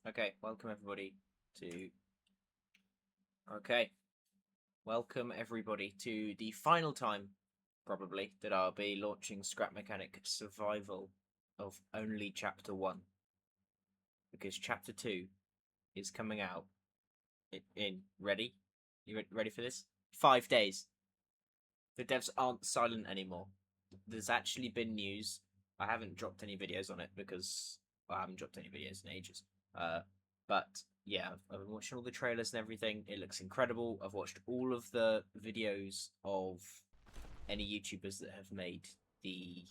Okay, welcome everybody to. Okay, welcome everybody to the final time, probably, that I'll be launching Scrap Mechanic Survival of only Chapter 1. Because Chapter 2 is coming out in. Ready? You ready for this? 5 days. The devs aren't silent anymore. There's actually been news. I haven't dropped any videos on it because I haven't dropped any videos in ages. But yeah, I've been watching all the trailers and everything. It looks incredible. I've watched all of the videos of any YouTubers that have made the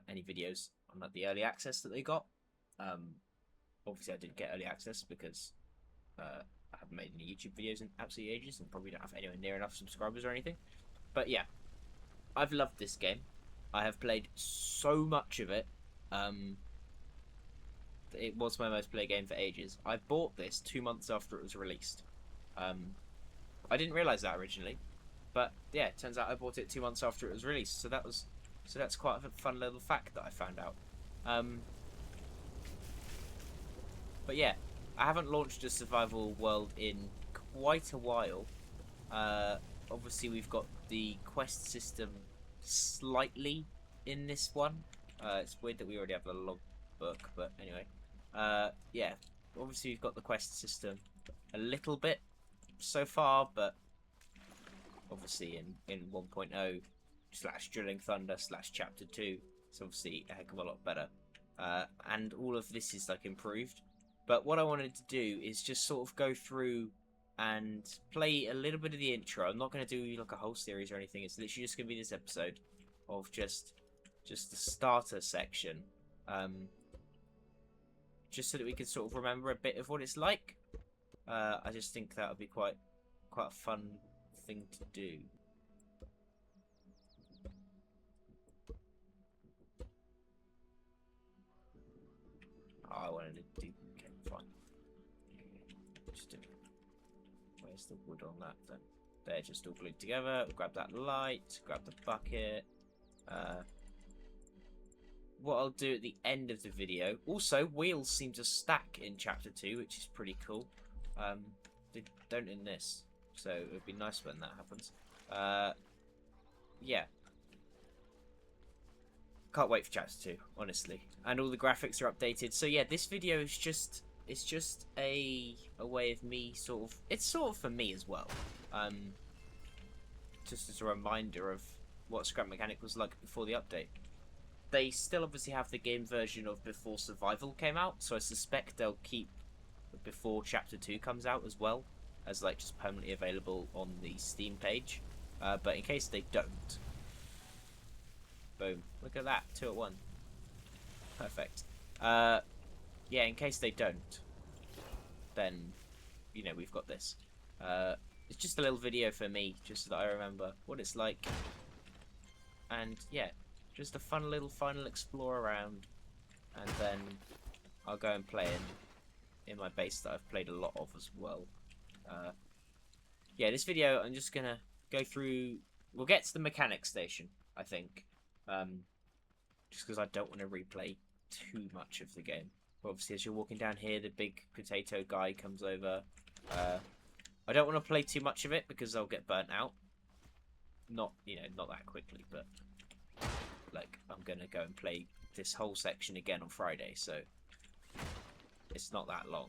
any videos on like the early access that they got. Obviously, I didn't get early access because I haven't made any YouTube videos in absolutely ages and probably don't have anywhere near enough subscribers or anything. But yeah, I've loved this game. I have played so much of it. It was my most played game for ages. I bought this 2 months after it was released. I didn't realize that originally, but yeah, it turns out I bought it 2 months after it was released. So that's quite a fun little fact that I found out. But yeah, I haven't launched a survival world in quite a while. Obviously, we've got the quest system slightly in this one. It's weird that we already have the logbook, but anyway. Yeah, obviously we've got the quest system a little bit so far, but obviously in 1.0 slash Drilling Thunder slash Chapter 2, it's obviously a heck of a lot better. And all of this is like improved. But what I wanted to do is just sort of go through and play a little bit of the intro. I'm not going to do like a whole series or anything. It's literally just going to be this episode of just the starter section. Just so that we can sort of remember a bit of what it's like. I just think that would be quite a fun thing to do. Oh, I wanted to do. Okay, fine. Just do. Where's the wood on that then? They're just all glued together. Grab that light. Grab the bucket. What I'll do at the end of the video. Also, wheels seem to stack in Chapter 2, which is pretty cool. They don't in this, so it would be nice when that happens. Yeah. Can't wait for Chapter 2, honestly. And all the graphics are updated. So yeah, this video is just a way of me sort of, it's sort of for me as well. Just as a reminder of what Scrap Mechanic was like before the update. They still obviously have the game version of before Survival came out, so I suspect they'll keep before Chapter 2 comes out as well, as like just permanently available on the Steam page. But in case they don't, boom, look at that, 2 at 1. Perfect. Yeah, in case they don't, then, you know, we've got this. It's just a little video for me, just so that I remember what it's like. And, yeah, just a fun little final explore around. And then I'll go and play in my base that I've played a lot of as well. Yeah, this video, I'm just going to go through... We'll get to the mechanic station, I think. Just because I don't want to replay too much of the game. But obviously, as you're walking down here, the big potato guy comes over. I don't want to play too much of it because I'll get burnt out. Not, you know, not that quickly, but like I'm gonna go and play this whole section again on Friday, so it's not that long.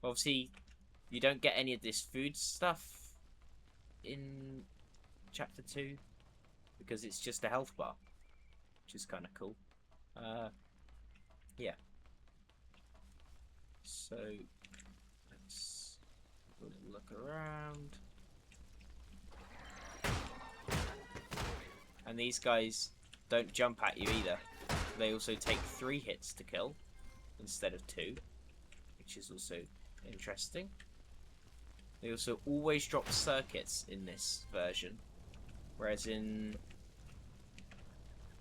Obviously, you don't get any of this food stuff in Chapter 2 because it's just a health bar, which is kind of cool. Yeah. So let's look around. And these guys don't jump at you either. They also take 3 hits to kill instead of 2, which is also interesting. They also always drop circuits in this version, whereas in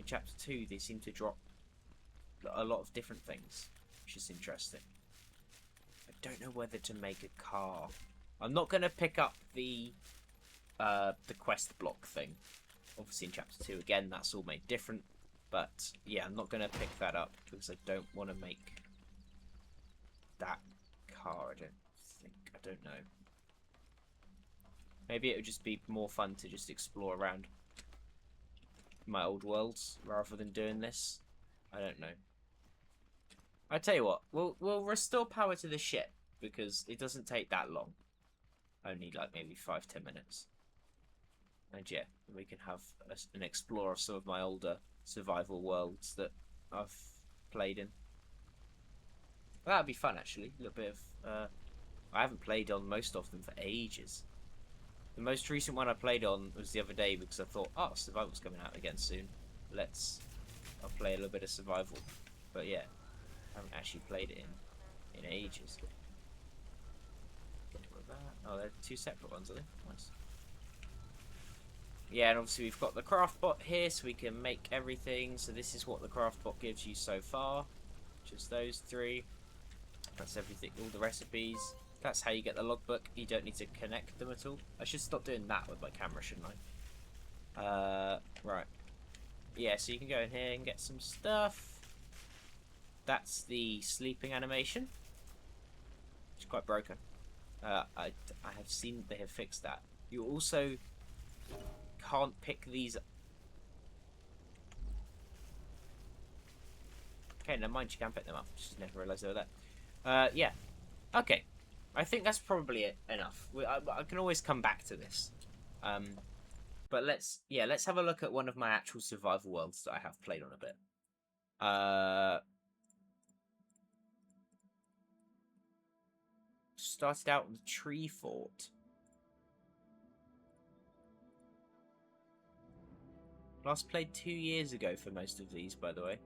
Chapter 2 they seem to drop a lot of different things, which is interesting. I don't know whether to make a car. I'm not going to pick up the quest block thing. Obviously in Chapter 2, again, that's all made different. But, yeah, I'm not going to pick that up because I don't want to make that car, I don't know. Maybe it would just be more fun to just explore around my old worlds rather than doing this. I don't know. I tell you what, we'll restore power to the ship because it doesn't take that long. Only like maybe 5-10 minutes. And yeah, we can have an explore of some of my older survival worlds that I've played in. That'd be fun actually. A little bit of I haven't played on most of them for ages. The most recent one I played on was the other day because I thought, oh, Survival's coming out again soon. I'll play a little bit of Survival. But yeah, I haven't actually played it in ages. Oh, they're two separate ones, are they? Nice. Yeah, and obviously we've got the craft bot here, so we can make everything. So this is what the craft bot gives you so far. Just those three. That's everything, all the recipes. That's how you get the logbook. You don't need to connect them at all. I should stop doing that with my camera, shouldn't I? Right. Yeah, so you can go in here and get some stuff. That's the sleeping animation. It's quite broken. I have seen they have fixed that. You also can't pick these. Okay, never mind, you can pick them up. Just never realised they were there. Yeah. Okay. I think that's probably enough. I can always come back to this. But let's have a look at one of my actual survival worlds that I have played on a bit. Started out with Tree Fort. Last played 2 years ago for most of these, by the way.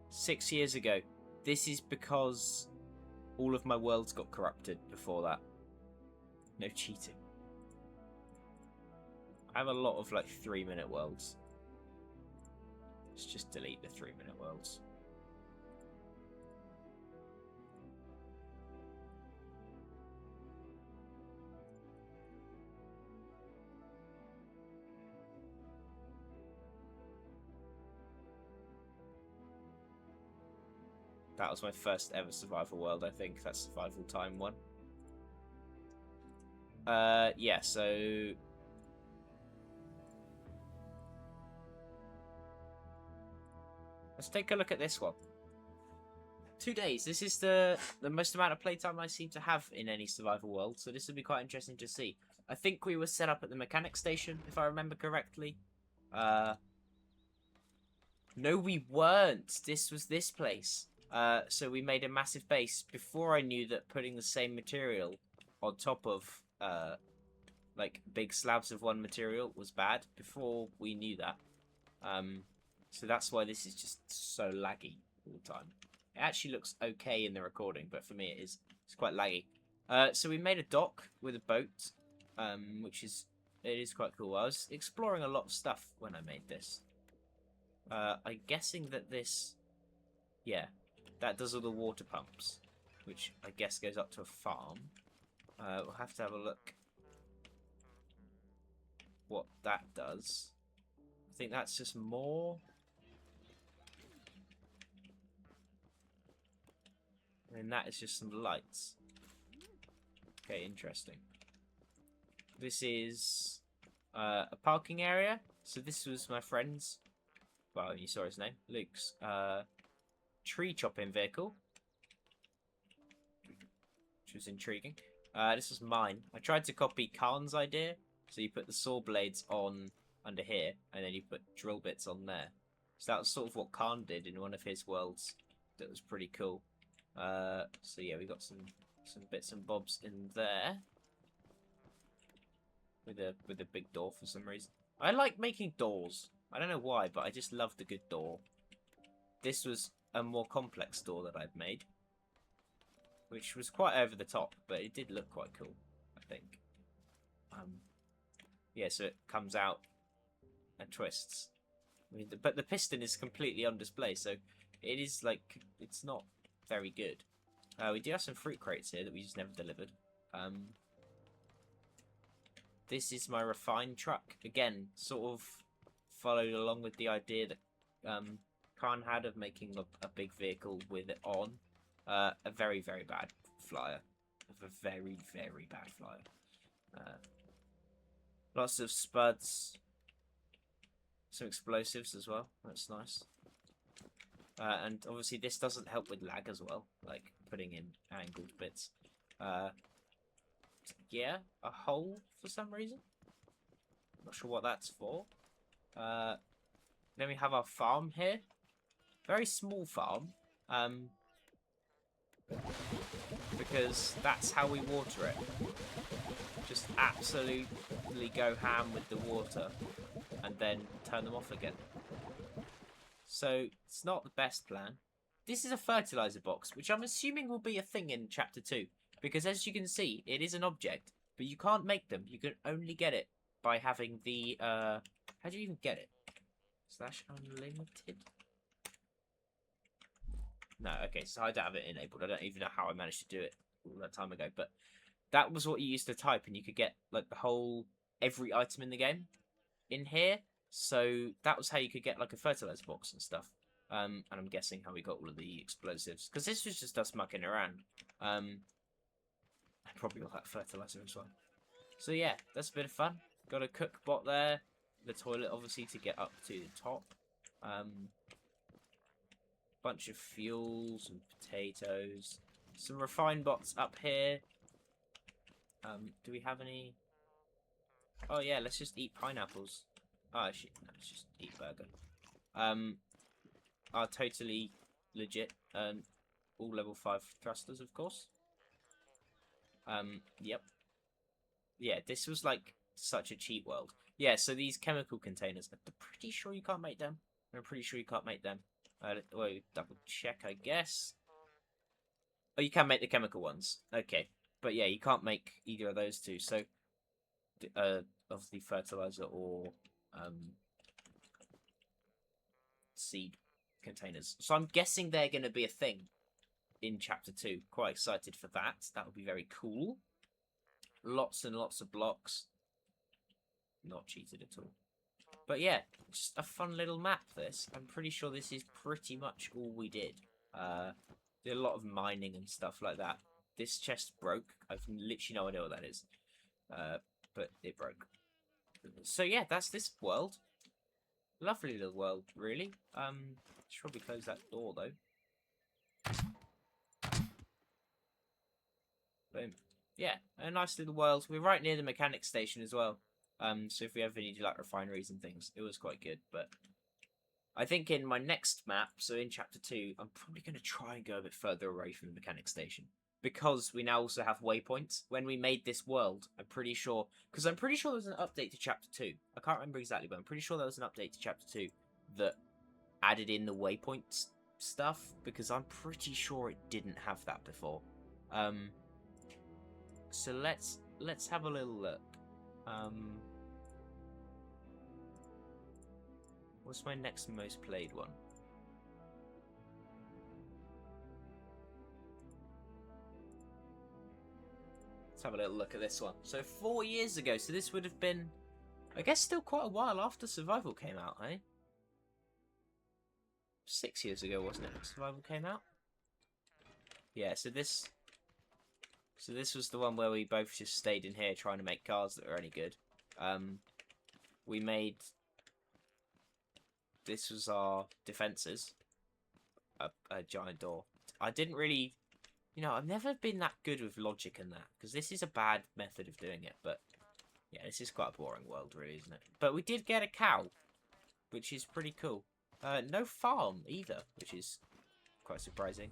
6 years ago. This is because all of my worlds got corrupted before that. No cheating. I have a lot of like 3-minute worlds. Let's just delete the 3-minute worlds. That was my first ever survival world, I think. That's survival time one. Yeah, so let's take a look at this one. 2 days. This is the most amount of playtime I seem to have in any survival world, so this will be quite interesting to see. I think we were set up at the mechanic station, if I remember correctly. No, we weren't. This was this place. So we made a massive base before I knew that putting the same material on top of like big slabs of one material was bad. Before we knew that. So that's why this is just so laggy all the time. It actually looks okay in the recording, but for me it's quite laggy. So we made a dock with a boat, which is quite cool. I was exploring a lot of stuff when I made this. I'm guessing that this, yeah, that does all the water pumps, which I guess goes up to a farm. We'll have to have a look what that does. I think that's just more. And that is just some lights. Okay, interesting. This is a parking area. So this was my friend's, well, you saw his name, Luke's tree chopping vehicle, which was intriguing. This was mine. I tried to copy Khan's idea. So you put the saw blades on under here, and then you put drill bits on there. So that was sort of what Khan did in one of his worlds. That was pretty cool. So yeah, we got some bits and bobs in there with a big door for some reason. I like making doors. I don't know why, but I just love the good door. This was a more complex door that I'd made, which was quite over the top, but it did look quite cool, I think. Yeah, so it comes out and twists. I mean, but the piston is completely on display, so it is like, it's not very good. We do have some fruit crates here that we just never delivered. This is my refined truck. Again, sort of followed along with the idea that Khan had of making a big vehicle with it on. A very, very bad flyer. A very, very bad flyer. Lots of spuds. Some explosives as well. That's nice. And obviously this doesn't help with lag as well, like putting in angled bits. Yeah, a hole for some reason. Not sure what that's for. Then we have our farm here. Very small farm. Because that's how we water it. Just absolutely go ham with the water and then turn them off again. So it's not the best plan. This is a fertilizer box, which I'm assuming will be a thing in Chapter 2. Because as you can see, it is an object, but you can't make them. You can only get it by having the, how do you even get it? / unlimited? No, okay, so I don't have it enabled. I don't even know how I managed to do it all that time ago, but that was what you used to type, and you could get, like, every item in the game in here. So that was how you could get, like, a fertilizer box and stuff. And I'm guessing how we got all of the explosives. Because this was just us mucking around. And probably all that fertilizer as well. So yeah, that's a bit of fun. Got a cook bot there. The toilet, obviously, to get up to the top. Bunch of fuels and potatoes. Some refined bots up here. Do we have any? Oh yeah, let's just eat pineapples. Oh shit, no, let's just eat burger. Are totally legit. All level 5 thrusters, of course. Yep. Yeah, this was like such a cheap world. Yeah, so these chemical containers, I'm pretty sure you can't make them. I'm pretty sure you can't make them. Well, double check, I guess. Oh, you can make the chemical ones. Okay. But yeah, you can't make either of those two. So, obviously fertilizer or seed containers. So I'm guessing they're going to be a thing in Chapter 2. Quite excited for that. That would be very cool. Lots and lots of blocks. Not cheated at all. But yeah, just a fun little map, this. I'm pretty sure this is pretty much all we did. Did a lot of mining and stuff like that. This chest broke. I've literally no idea what that is. But it broke. So yeah, that's this world. Lovely little world, really. Should probably close that door, though. Boom. Yeah, a nice little world. We're right near the mechanic station as well. So if we ever need like refineries and things, it was quite good. But I think in my next map, so in Chapter 2, I'm probably going to try and go a bit further away from the mechanic station. Because we now also have waypoints. When we made this world, I'm pretty sure... Because I'm pretty sure there was an update to Chapter 2. I can't remember exactly, but I'm pretty sure there was an update to Chapter 2 that added in the waypoint stuff. Because I'm pretty sure it didn't have that before. So let's have a little look. What's my next most played one? Let's have a little look at this one. So 4 years ago, so this would have been, I guess, still quite a while after Survival came out, eh? 6 years ago, wasn't it, when Survival came out? Yeah, so this was the one where we both just stayed in here trying to make cars that were any good. We made... This was our defences. A giant door. I didn't really... You know, I've never been that good with logic in that. Because this is a bad method of doing it. But, yeah, this is quite a boring world, really, isn't it? But we did get a cow. Which is pretty cool. No farm, either. Which is quite surprising.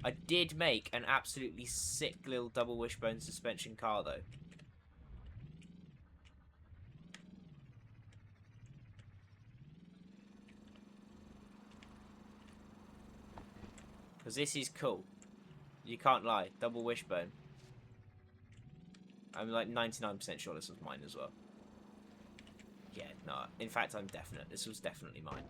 I did make an absolutely sick little double wishbone suspension car, though. Because this is cool. You can't lie. Double wishbone. I'm like 99% sure this was mine as well. Yeah, no. In fact, I'm definite. This was definitely mine.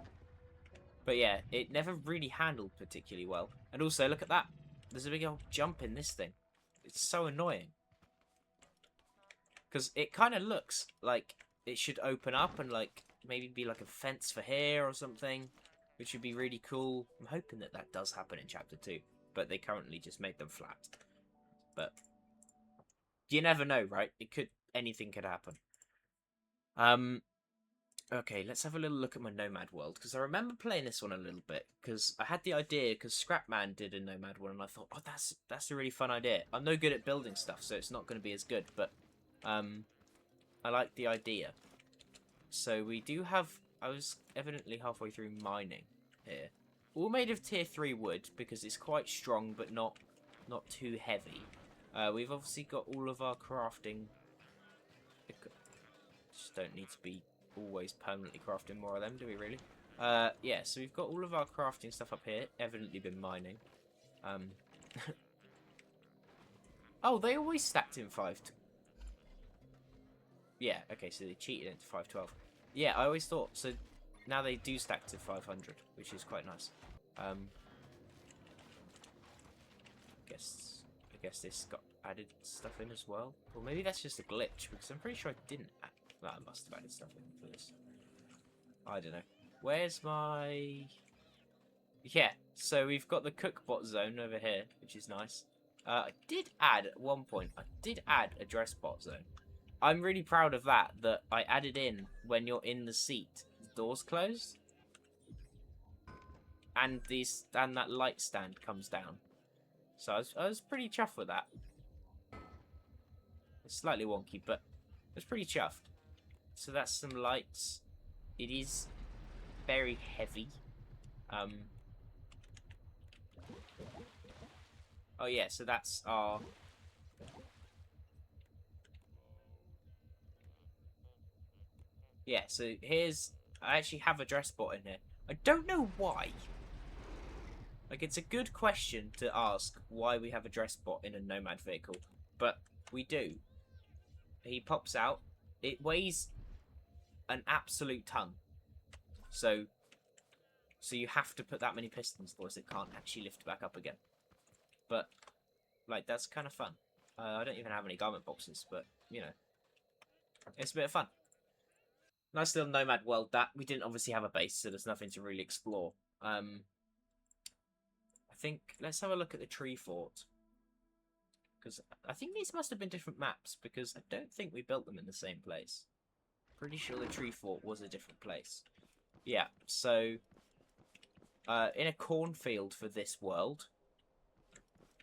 But yeah, it never really handled particularly well. And also, look at that. There's a big old jump in this thing. It's so annoying. Because it kind of looks like it should open up and like maybe be like a fence for here or something. Which would be really cool. I'm hoping that that does happen in Chapter 2. but they currently just made them flat. But you never know, right? Anything could happen. Okay, let's have a little look at my Nomad world, because I remember playing this one a little bit, because I had the idea, because Scrapman did a Nomad one, and I thought, oh, that's a really fun idea. I'm no good at building stuff, so it's not going to be as good, but I like the idea. So we do have, I was evidently halfway through mining here. All made of tier 3 wood, because it's quite strong, but not too heavy. We've obviously got all of our crafting. Just don't need to be always permanently crafting more of them, do we really? Yeah, so we've got all of our crafting stuff up here. Evidently been mining. Oh, they always stacked in 5. Yeah, okay, so they cheated into 512. Yeah, I always thought, so now they do stack to 500, which is quite nice. I guess this got added stuff in as well. Or maybe that's just a glitch, because I'm pretty sure I didn't add. Well, I must have added stuff in for this. I don't know. Where's my... Yeah, so we've got the cookbot zone over here, which is nice. I did add, at one point, a dress bot zone. I'm really proud of that I added in when you're in the seat, the doors closed. And that light stand comes down. So I was pretty chuffed with that. It's slightly wonky, but I was pretty chuffed. So that's some lights. It is very heavy. Oh yeah, so that's our... Yeah, so here's... I actually have a dress bot in here. I don't know why. Like, it's a good question to ask why we have a dress bot in a Nomad vehicle. But we do. He pops out. It weighs an absolute ton. So you have to put that many pistons, otherwise it can't actually lift back up again. But, like, that's kind of fun. I don't even have any garment boxes, but, you know. It's a bit of fun. Nice little Nomad world that. We didn't obviously have a base, so there's nothing to really explore. I think, let's have a look at the tree fort. Because I think these must have been different maps, because I don't think we built them in the same place. Pretty sure the tree fort was a different place. Yeah, so... in a cornfield for this world.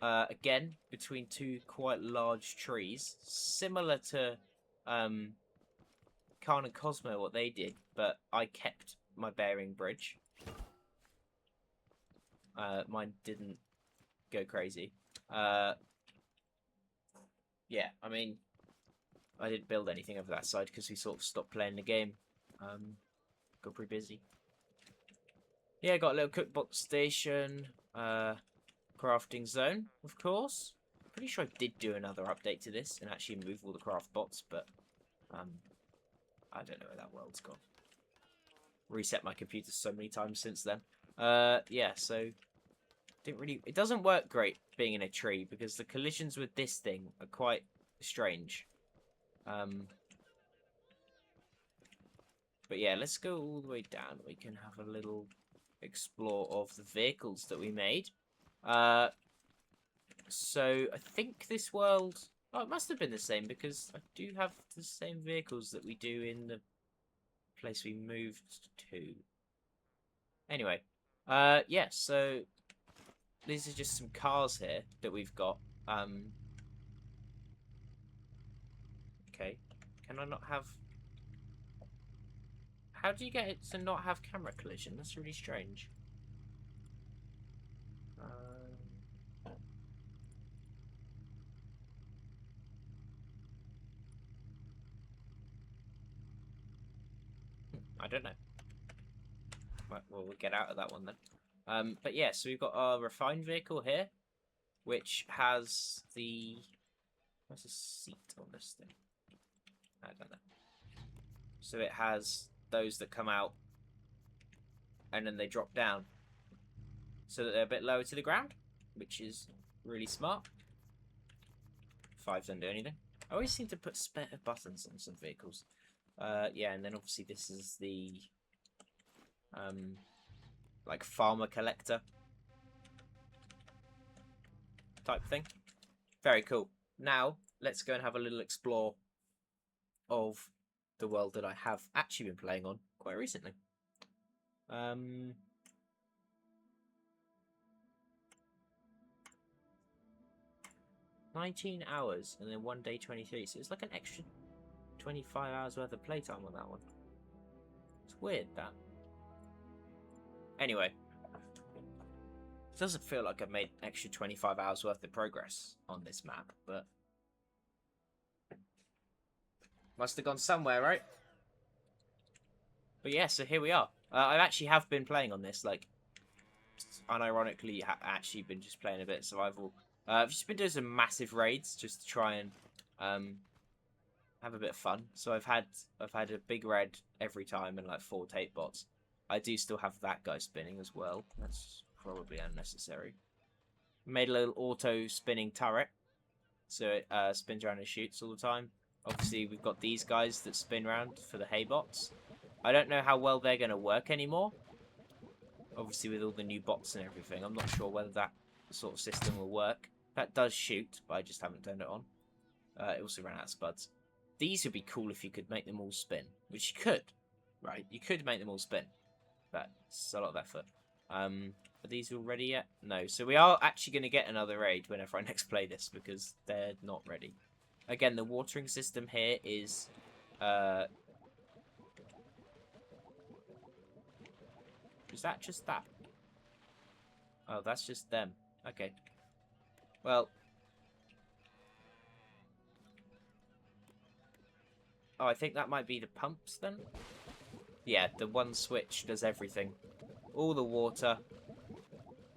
Again, between two quite large trees. Similar to Khan and Cosmo, what they did, but I kept my bearing bridge. Mine didn't go crazy. Yeah, I mean, I didn't build anything over that side because we sort of stopped playing the game. Got pretty busy. Yeah, got a little cookbook station, crafting zone, of course. Pretty sure I did do another update to this and actually move all the craft bots, but I don't know where that world's gone. Reset my computer so many times since then. Yeah, so it doesn't work great being in a tree because the collisions with this thing are quite strange. But yeah, let's go all the way down. We can have a little explore of the vehicles that we made. So I think this world... Oh, it must have been the same because I do have the same vehicles that we do in the place we moved to. Anyway, yeah, so these are just some cars here that we've got. Okay, can I not have... How do you get it to not have camera collision? That's really strange. I don't know. Right, well, we'll get out of that one then. But yeah, so we've got our refined vehicle here, which has the... Where's the seat on this thing? I don't know. So it has those that come out and then they drop down so that they're a bit lower to the ground, which is really smart. 5 don't do anything. I always seem to put spare buttons on some vehicles. Yeah, and then obviously this is the like farmer collector. type thing. Very cool. Now, let's go and have a little explore of the world that I have actually been playing on quite recently. 19 hours and then 1 day 23, so it's like an extra 25 hours worth of playtime on that one. It's weird, that. Anyway, it doesn't feel like I've made extra 25 hours worth of progress on this map, but must have gone somewhere, right? But yeah, so here we are. I actually have been playing on this, like, unironically, actually been just playing a bit of survival. I've just been doing some massive raids just to try and have a bit of fun. So I've had a big raid every time and like 4 tape bots. I do still have that guy spinning as well. That's probably unnecessary. Made a little auto spinning turret, so it spins around and shoots all the time. Obviously, we've got these guys that spin around for the hay bots. I don't know how well they're going to work anymore. Obviously, with all the new bots and everything, I'm not sure whether that sort of system will work. That does shoot, but I just haven't turned it on. It also ran out of spuds. These would be cool if you could make them all spin, which you could, right? You could make them all spin. That's a lot of effort. Are these all ready yet? No. So we are actually going to get another raid whenever I next play this, because they're not ready. Again, the watering system here is... is that just that? Oh, that's just them. Okay. Well... oh, I think that might be the pumps then? Yeah, the one switch does everything. All the water,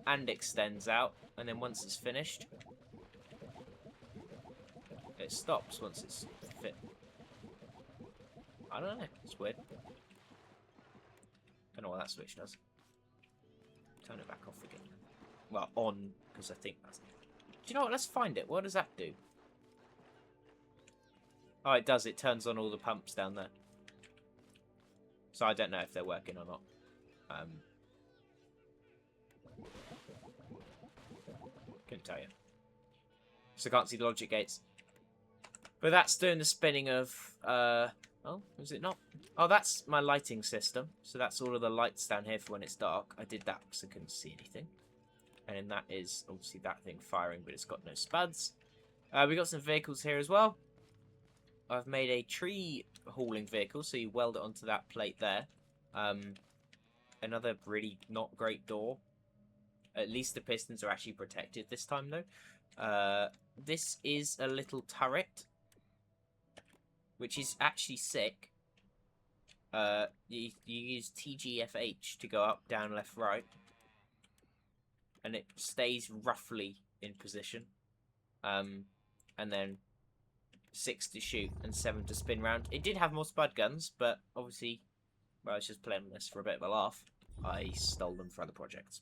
and extends out, and then once it's finished, it stops once it's fit. I don't know, it's weird. Don't know what that switch does. Turn it back off again. Well, on, because I think that's... do you know what, let's find it. What does that do? Oh, it does, it turns on all the pumps down there. So I don't know if they're working or not. Couldn't tell you. So I can't see the logic gates. But that's doing the spinning of... oh, is it not? Oh, that's my lighting system. So that's all of the lights down here for when it's dark. I did that because I couldn't see anything. And then that is obviously that thing firing, but it's got no spuds. We got some vehicles here as well. I've made a tree hauling vehicle, so you weld it onto that plate there. Another really not great door. At least the pistons are actually protected this time, though. This is a little turret, which is actually sick. You use TGFH to go up, down, left, right. And it stays roughly in position. And then 6 to shoot and 7 to spin round. It did have more spud guns, but obviously, well, I was just playing this for a bit of a laugh. I stole them for other projects.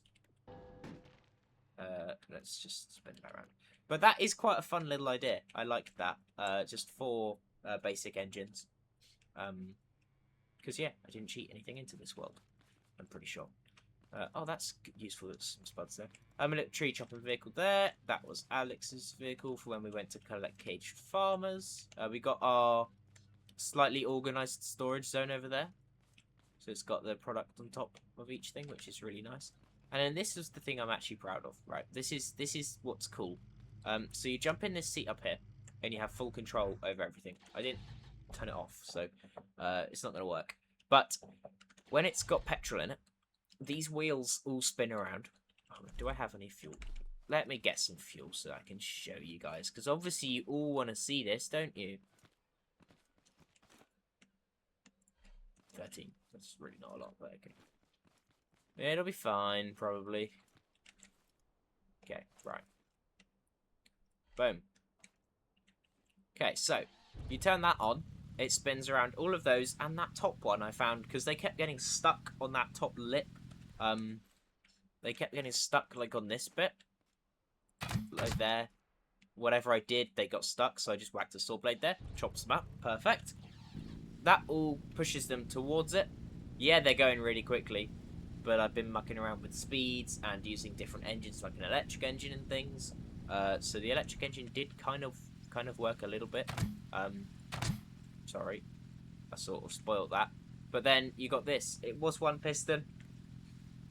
Let's just spin that around. But that is quite a fun little idea. I like that. Just 4 basic engines. Because, yeah, I didn't cheat anything into this world. I'm pretty sure. Oh, that's useful. There's some spuds there. A little tree chopping vehicle there. That was Alex's vehicle for when we went to collect caged farmers. We got our slightly organised storage zone over there. So it's got the product on top of each thing, which is really nice. And then this is the thing I'm actually proud of, right? This is what's cool. So you jump in this seat up here, and you have full control over everything. I didn't turn it off, so it's not going to work. But when it's got petrol in it, these wheels all spin around. Oh, do I have any fuel? Let me get some fuel so I can show you guys. Because obviously you all want to see this, don't you? 13. That's really not a lot, but okay. Yeah, it'll be fine, probably. Okay, right. Boom. Okay, so you turn that on. It spins around all of those, and that top one I found, because they kept getting stuck on that top lip. They kept getting stuck, like, on this bit. Like there. Whatever I did, they got stuck, so I just whacked a saw blade there. Chops them up. Perfect. That all pushes them towards it. Yeah, they're going really quickly, but I've been mucking around with speeds and using different engines, like an electric engine and things. So the electric engine did kind of work a little bit. Sorry, I sort of spoiled that. But then you got this. It was one piston.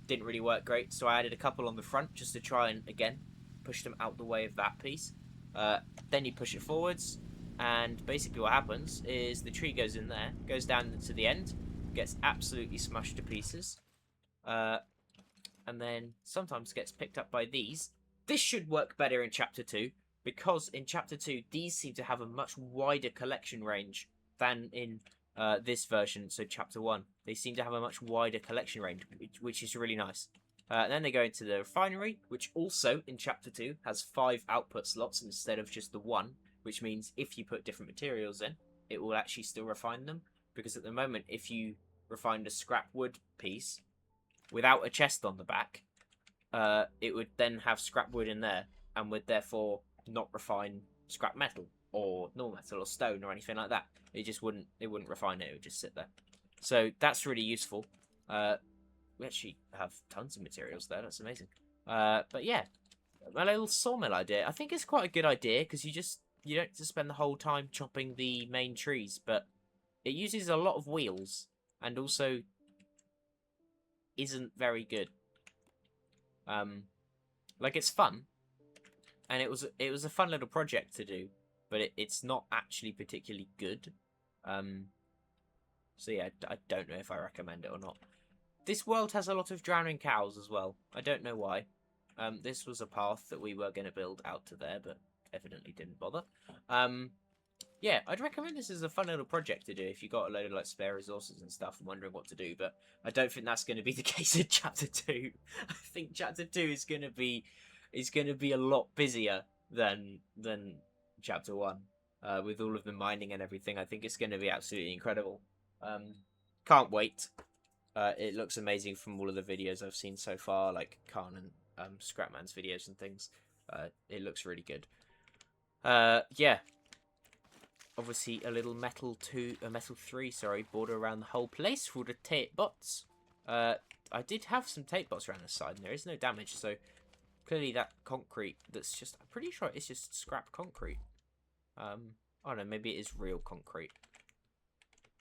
Didn't really work great, so I added a couple on the front just to try and, again, push them out the way of that piece. Then you push it forwards, and basically what happens is the tree goes in there, goes down to the end, gets absolutely smashed to pieces, and then sometimes gets picked up by these. This should work better in Chapter 2, because in Chapter 2, these seem to have a much wider collection range than in this version, so Chapter 1. They seem to have a much wider collection range, which is really nice. Then they go into the refinery, which also, in Chapter 2, has 5 output slots instead of just the 1, which means if you put different materials in, it will actually still refine them, because at the moment, if you refined a scrap wood piece without a chest on the back, it would then have scrap wood in there, and would therefore not refine scrap metal, or normal metal, or stone, or anything like that. It wouldn't refine it, it would just sit there. So that's really useful. We actually have tons of materials there, that's amazing. But yeah, my little sawmill idea, I think it's quite a good idea, because you don't have to spend the whole time chopping the main trees, but it uses a lot of wheels, and also isn't very good. Like, it's fun, and it was a fun little project to do, but it's not actually particularly good. So yeah, I don't know if I recommend it or not. This world has a lot of drowning cows as well. I don't know why. This was a path that we were going to build out to there, but evidently didn't bother. Yeah, I'd recommend this as a fun little project to do if you got a load of like spare resources and stuff and wondering what to do, but I don't think that's going to be the case in Chapter 2. I think Chapter 2 is going to be a lot busier than Chapter 1. With all of the mining and everything, I think it's going to be absolutely incredible. Can't wait. It looks amazing from all of the videos I've seen so far, like Khan and Scrapman's videos and things. It looks really good. Yeah. Obviously, a little metal 3, border around the whole place for the tape bots. I did have some tape bots around the side, and there is no damage, so clearly that concrete, that's just, I'm pretty sure it's just scrap concrete. I don't know, maybe it is real concrete.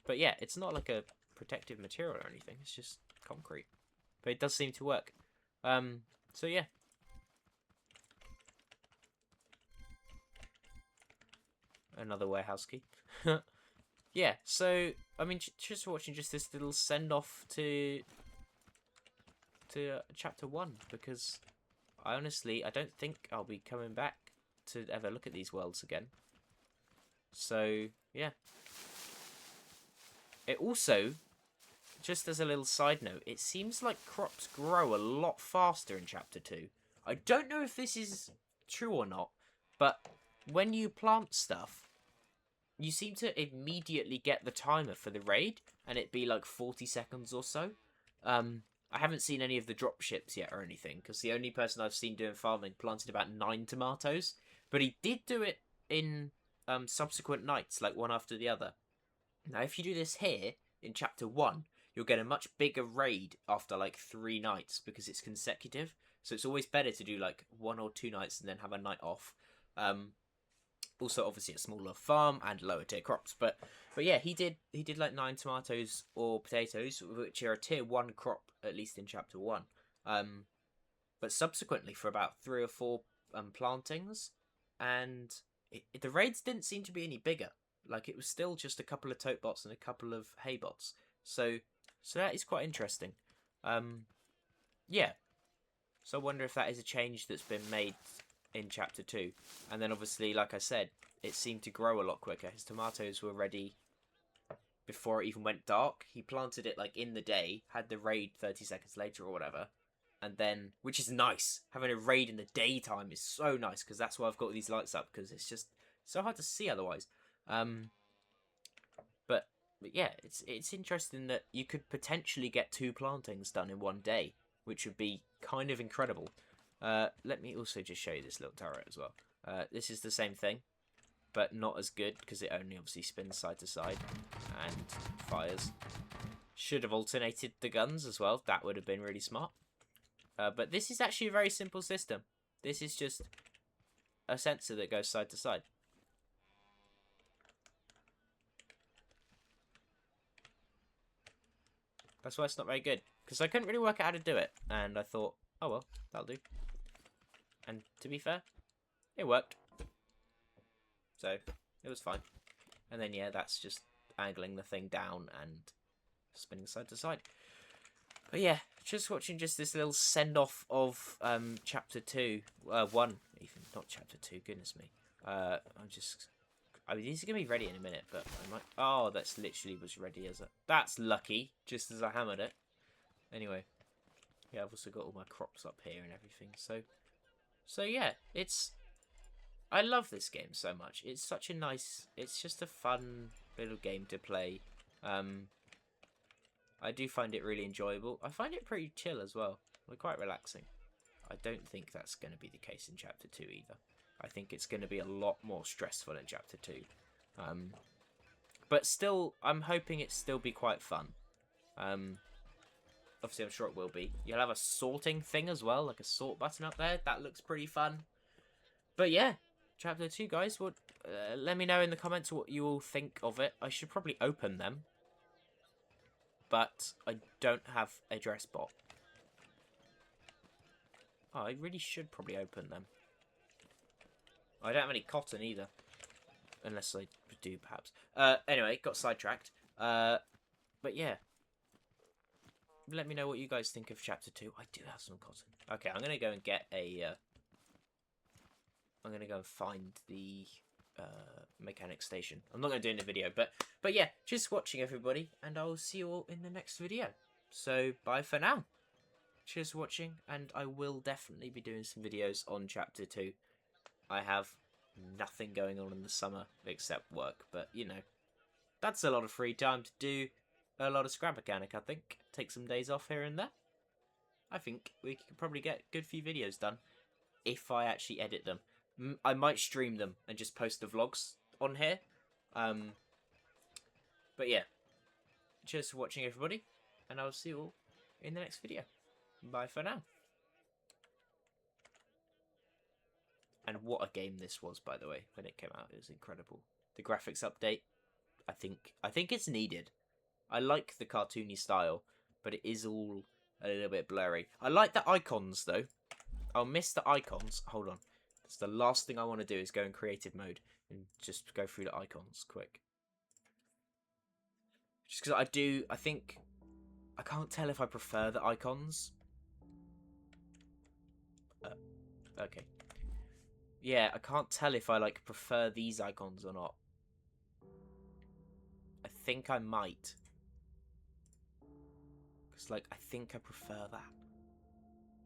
But yeah, it's not like a protective material or anything, it's just concrete. But it does seem to work. So yeah. Another warehouse key. Yeah, so, I mean, just watching just this little send-off to Chapter 1, because I don't think I'll be coming back to ever look at these worlds again. So, yeah. It also, just as a little side note, it seems like crops grow a lot faster in Chapter 2. I don't know if this is true or not, but when you plant stuff, you seem to immediately get the timer for the raid, and it be like 40 seconds or so. I haven't seen any of the drop ships yet or anything, because the only person I've seen doing farming planted about 9 tomatoes, but he did do it in subsequent nights, like one after the other. Now, if you do this here, in Chapter 1, you'll get a much bigger raid after like 3 nights, because it's consecutive, so it's always better to do like 1 or 2 nights and then have a night off. Also, obviously, a smaller farm and lower tier crops. But yeah, he did like 9 tomatoes or potatoes, which are a tier 1 crop, at least in Chapter 1. But subsequently, for about 3 or 4 plantings, and the raids didn't seem to be any bigger. Like, it was still just a couple of tote bots and a couple of hay bots. So that is quite interesting. Yeah. So I wonder if that is a change that's been made in Chapter 2. And then obviously, like I said, it seemed to grow a lot quicker. His tomatoes were ready before it even went dark. He planted it like in the day, had the raid 30 seconds later or whatever. And then, which is nice. Having a raid in the daytime is so nice, because that's why I've got these lights up, because it's just so hard to see otherwise. But yeah, it's interesting that you could potentially get 2 plantings done in one day, which would be kind of incredible. Let me also just show you this little turret as well. This is the same thing, but not as good, because it only obviously spins side to side and fires. Should have alternated the guns as well. That would have been really smart. But this is actually a very simple system. This is just a sensor that goes side to side. That's why it's not very good. Because I couldn't really work out how to do it. And I thought, oh well, that'll do. And to be fair, it worked. So, it was fine. And then, yeah, that's just angling the thing down and spinning side to side. But yeah, just watching just this little send-off of Chapter 2. 1, even. Not Chapter 2, goodness me. I mean, these are going to be ready in a minute, but I might... Oh, that's literally was ready as a... That's lucky, just as I hammered it. Anyway. Yeah, I've also got all my crops up here and everything, So yeah, it's... I love this game so much. It's such a nice... It's just a fun little game to play. I do find it really enjoyable. I find it pretty chill as well. Like, quite relaxing. I don't think that's going to be the case in Chapter 2 either. I think it's going to be a lot more stressful in Chapter 2. But still, I'm hoping it still be quite fun. Obviously, I'm sure it will be. You'll have a sorting thing as well, like a sort button up there. That looks pretty fun. But yeah, Chapter 2, guys. Let me know in the comments what you all think of it. I should probably open them. But I don't have a dress bot. Oh, I really should probably open them. I don't have any cotton either. Unless I do, perhaps. Anyway, got sidetracked. But yeah. Let me know what you guys think of Chapter 2. I do have some cotton. Okay, I'm going to go and get a... I'm going to go and find the mechanic station. I'm not going to do it in the video. But yeah, just watching, everybody. And I'll see you all in the next video. So, bye for now. Cheers for watching. And I will definitely be doing some videos on Chapter 2. I have nothing going on in the summer except work, but you know, that's a lot of free time to do a lot of Scrap Mechanic, I think. Take some days off here and there. I think we could probably get a good few videos done if I actually edit them. I might stream them and just post the vlogs on here. But yeah, cheers for watching, everybody, and I'll see you all in the next video. Bye for now. And what a game this was, by the way, when it came out. It was incredible. The graphics update, I think it's needed. I like the cartoony style, but it is all a little bit blurry. I like the icons, though. I'll miss the icons. Hold on. That's the last thing I want to do is go in creative mode and just go through the icons quick. Just because I think... I can't tell if I prefer the icons. Okay. Yeah, I can't tell if I, like, prefer these icons or not. I think I might. Because, like, I think I prefer that.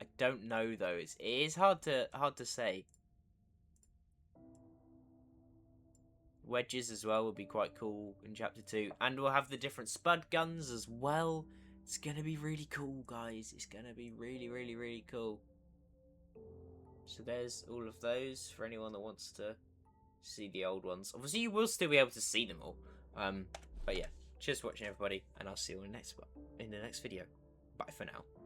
I don't know, though. It is hard to say. Wedges as well would be quite cool in Chapter 2. And we'll have the different spud guns as well. It's going to be really cool, guys. It's going to be really, really, really cool. So there's all of those for anyone that wants to see the old ones. Obviously, you will still be able to see them all. But yeah, cheers for watching, everybody, and I'll see you in the next video. Bye for now.